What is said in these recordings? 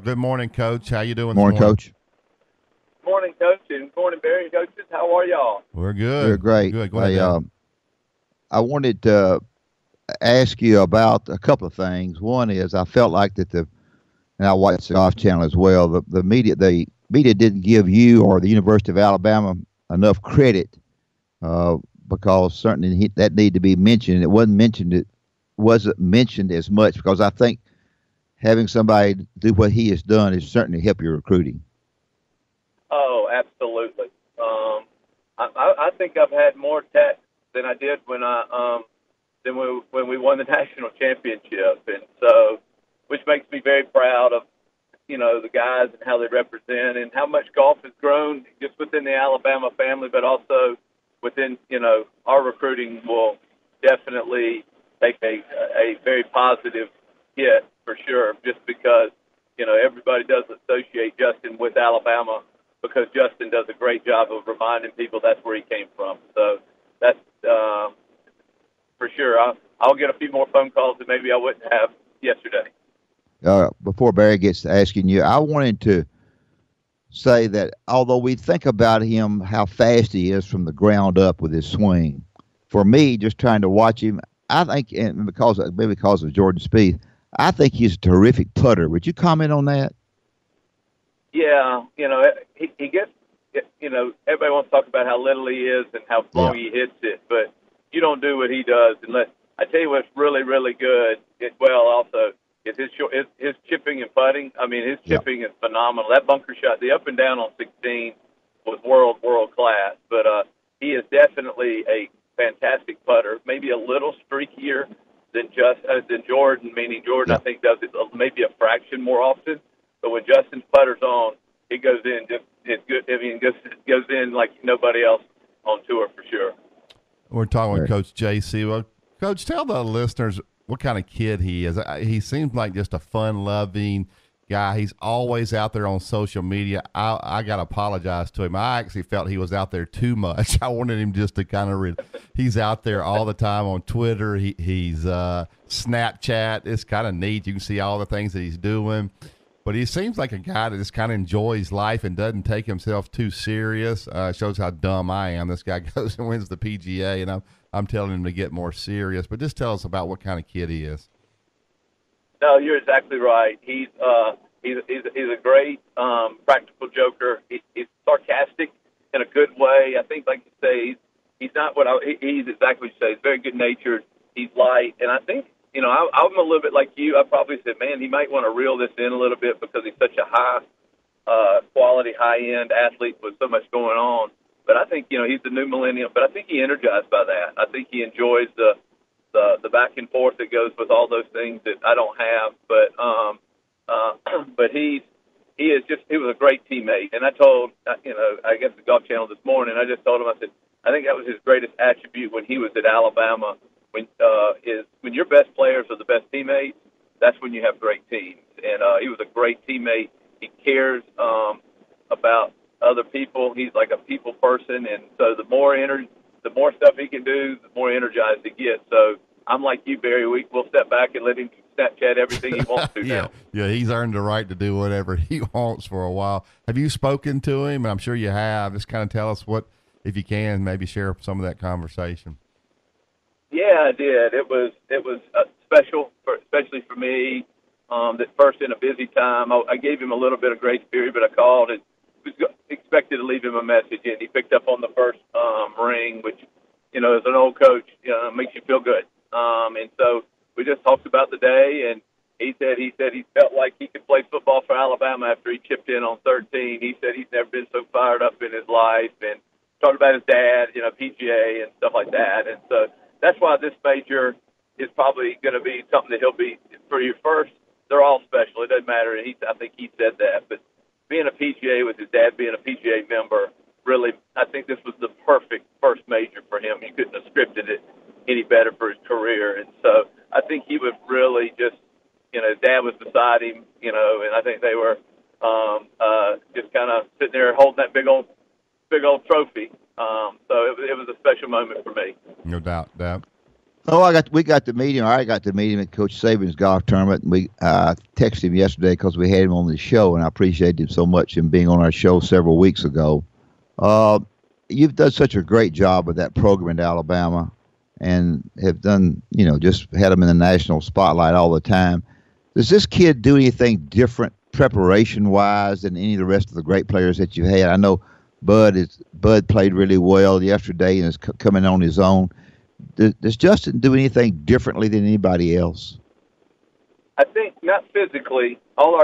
Good morning, Coach. How you doing this Morning, morning? Coach. Morning, Coach, and morning, Barry. Coaches, how are y'all? We're good. You're great. Good. Go ahead, Dad. I wanted to ask you about a couple of things. One is I felt like and I watched the Golf Channel as well. The media didn't give you or the University of Alabama enough credit because certainly that needed to be mentioned. It wasn't mentioned as much because I think having somebody do what he has done has certainly helped your recruiting. Oh, absolutely. I think I've had more texts than I did when we won the national championship, and so which makes me very proud of the guys and how they represent and how much golf has grown just within the Alabama family, but also within our recruiting will definitely take a very positive hit for sure, just because everybody does associate Justin with Alabama because Justin does a great job of reminding people that's where he came from. So that's for sure. I'll get a few more phone calls that maybe I wouldn't have yesterday. Before Barry gets to asking you, I wanted to say that although we think about him, how fast he is from the ground up with his swing, for me, just trying to watch him, I think, and because of Jordan Spieth, I think he's a terrific putter. Would you comment on that? Yeah, he gets, everybody wants to talk about how little he is and how long he hits it, but you don't do what he does unless, I tell you what's really, really good, also, is his chipping and putting. I mean, his chipping is phenomenal. That bunker shot, the up and down on 16 was world class, but he is definitely a fantastic putter, maybe a little streakier than Jordan, meaning Jordan, I think, does it maybe a fraction more often. But when Justin's putter's on, it goes in just as good. I mean, it goes in like nobody else on tour for sure. We're talking with Coach Jay Seawell. Coach, tell the listeners what kind of kid he is. He seems like just a fun-loving guy. He's always out there on social media. I got to apologize to him. I actually felt he was out there too much. I wanted him just to kind of he's out there all the time on Twitter. He's Snapchat. It's kind of neat. You can see all the things that he's doing. But he seems like a guy that just kind of enjoys life and doesn't take himself too serious. Shows how dumb I am. This guy goes and wins the PGA, and I'm telling him to get more serious. But just tell us about what kind of kid he is. No, you're exactly right. He's a great practical joker. He's sarcastic in a good way. I think, like you say, he's not he's exactly what you say. He's very good natured. He's light, and I think I'm a little bit like you. I probably said, man, he might want to reel this in a little bit because he's such a high quality, high end athlete with so much going on. But I think he's the new millennium. But I think he's energized by that. I think he enjoys the back and forth that goes with all those things that I don't have. But he was a great teammate. And I told I guess the Golf Channel this morning, I just told him, I said, I think that was his greatest attribute when he was at Alabama. When your best players are the best teammates, that's when you have great teams. And he was a great teammate. He cares about other people. He's like a people person, and so the more stuff he can do, the more energized he gets. So I'm like you, Barry. We'll step back and let him Snapchat everything he wants to now. Yeah, he's earned the right to do whatever he wants for a while. Have you spoken to him? I'm sure you have. Just kind of tell us what, if you can, maybe share some of that conversation. Yeah, I did. It was special, especially for me. That first in a busy time, I gave him a little bit of grace period, but I called and was expected to leave him a message, and he picked up on the first ring, which, as an old coach, makes you feel good. And so we just talked about the day, and he said he felt like he could play football for Alabama after he chipped in on 13. He said he's never been so fired up in his life, and talked about his dad, PGA and stuff like that. And so that's why this major is probably going to be something that he'll be for you first. They're all special. It doesn't matter. And I think he said that. But being a PGA with his dad being a PGA member, really, I think this was the perfect first major for him. You couldn't have scripted it any better for his career. And so I think he was really just, his dad was beside him, and I think they were just kind of sitting there holding that big old trophy. So it was a special moment for me. No doubt. Oh, we got to meet him. I got to meet him at Coach Saban's golf tournament. And we texted him yesterday because we had him on the show, and I appreciated him so much him being on our show several weeks ago. Uh, you've done such a great job with that program in Alabama, and have done, just had them in the national spotlight all the time. Does this kid do anything different preparation-wise than any of the rest of the great players that you've had? I know Bud played really well yesterday and is coming on his own. Does Justin do anything differently than anybody else? I think not physically. All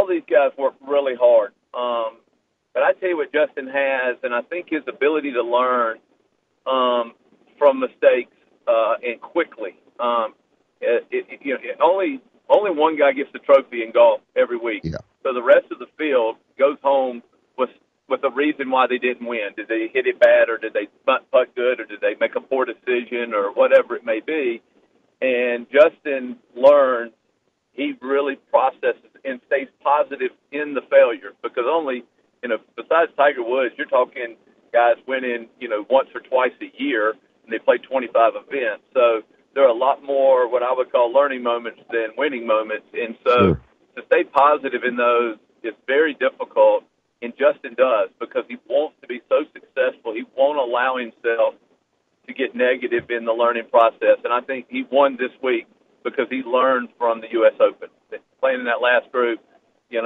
these guys work really hard. But I tell you what Justin has, and I think his ability to learn from mistakes and quickly. Only one guy gets the trophy in golf every week. Yeah. So the rest of the field goes home with a reason why they didn't win. Did they hit it bad, or did they putt good, or did they make a poor decision, or whatever it may be? And Justin learns. He really processes and stays positive in the failure, because besides Tiger Woods, you're talking guys winning, once or twice a year, and they play 25 events. So there are a lot more what I would call learning moments than winning moments. And so Sure. To stay positive in those is very difficult, and Justin does, because he wants to be so successful. He won't allow himself to get negative in the learning process. And I think he won this week because he learned from the U.S. Open. Playing in that last group, he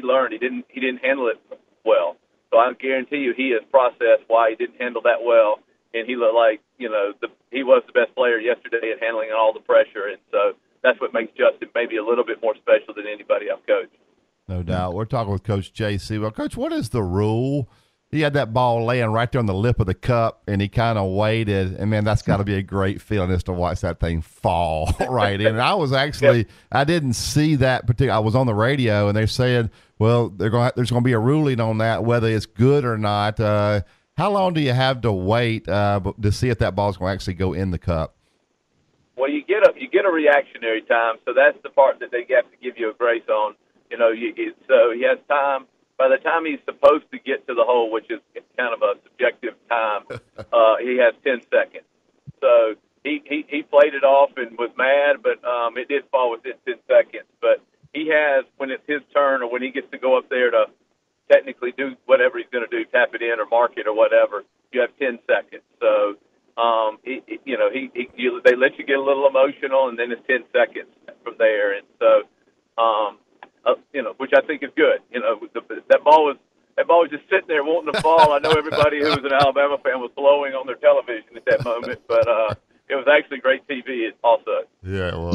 learned. He didn't handle it well. So I guarantee you he has processed why he didn't handle that well, and he looked like, he was the best player yesterday at handling all the pressure. And so that's what makes Justin maybe a little bit more special than anybody I've coached. No doubt. We're talking with Coach Jay Seawell. Coach, what is the rule? He had that ball laying right there on the lip of the cup, and he kind of waited. And, man, that's got to be a great feeling just to watch that thing fall right in. And I was actually – I didn't see that particular – I was on the radio, and they said, well, there's going to be a ruling on that, whether it's good or not. How long do you have to wait to see if that ball's going to actually go in the cup? Well, you get a reactionary time, so that's the part that they have to give you a grace on. So he has time. By the time he's supposed to get to the hole, which is kind of a subjective time, he has 10 seconds. So he played it off and was mad, but it did fall within 10 seconds. But he has, when it's his turn or when he gets to go up there to technically do whatever he's going to do, tap it in or mark it or whatever, you have 10 seconds. So they let you get a little emotional, and then it's 10 seconds from there. And so, which I think is good. That ball was just sitting there wanting to fall. I know everybody who was an Alabama fan was blowing on their television at that moment, but it was actually great TV also. Yeah, well.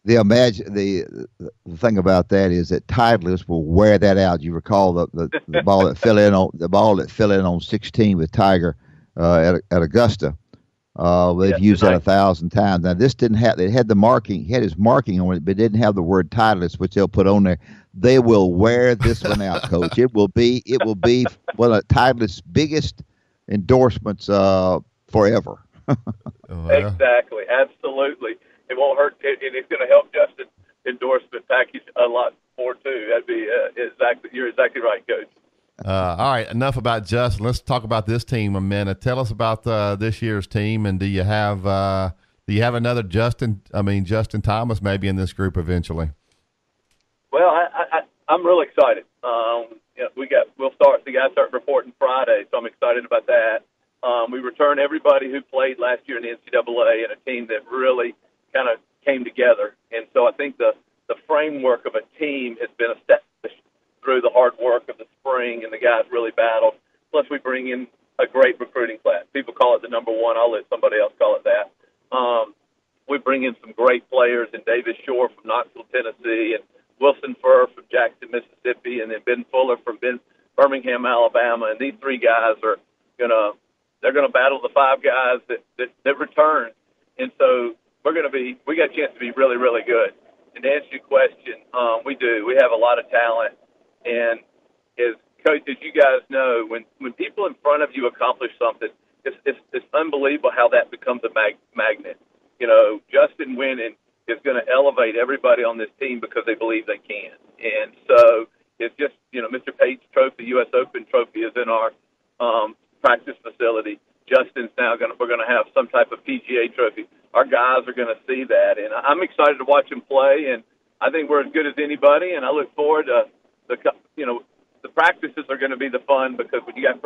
The thing about that is that Titleist will wear that out. You recall the ball that fell in on 16 with Tiger at Augusta. They've used that 1,000 times. Now this didn't have. It had the marking. He had his marking on it, but it didn't have the word Titleist, which they'll put on there. They will wear this one out, Coach. It will be one of Titleist's biggest endorsements forever. Exactly, absolutely. It won't hurt, and it's going to help Justin's endorsement package a lot more too. That'd be you're exactly right, Coach. All right, enough about Justin. Let's talk about this team a minute. Tell us about this year's team, and do you have another Justin Thomas maybe in this group eventually? Well, I'm really excited. The guys start reporting Friday, so I'm excited about that. We return everybody who played last year in the NCAA, and a team that really kind of came together. And so I think the framework of a team has been established through the hard work of the spring, and the guys really battled. Plus, we bring in a great recruiting class. People call it the number one. I'll let somebody else call it that. We bring in some great players, and Davis Shore from Knoxville, Tennessee, and Wilson Furr from Jackson, Mississippi, and then Ben Fuller from Birmingham, Alabama. And these three guys are they're gonna battle the five guys that return. And so we got a chance to be really, really good. And to answer your question, we do. We have a lot of talent. And as you guys know, when people in front of you accomplish something, it's unbelievable how that becomes a magnet. Justin winning is going to elevate everybody on this team because they believe they can. And so it's just, Mr. Page's trophy, U.S. Open trophy is in our practice facility. Justin's now we're going to have some type type of PGA trophy. Our guys are going to see that, and I'm excited to watch them play. And I think we're as good as anybody. And I look forward to the practices are going to be the fun, because when you got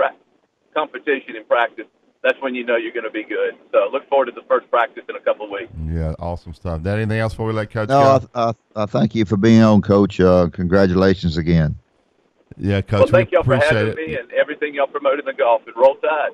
competition in practice, that's when you know you're going to be good. So look forward to the first practice in a couple of weeks. Yeah, awesome stuff. That anything else before we let Coach go? No, I thank you for being on, Coach. Congratulations again. Yeah, Coach. Well, thank y'all for having me and everything y'all promote in the golf. And roll tide.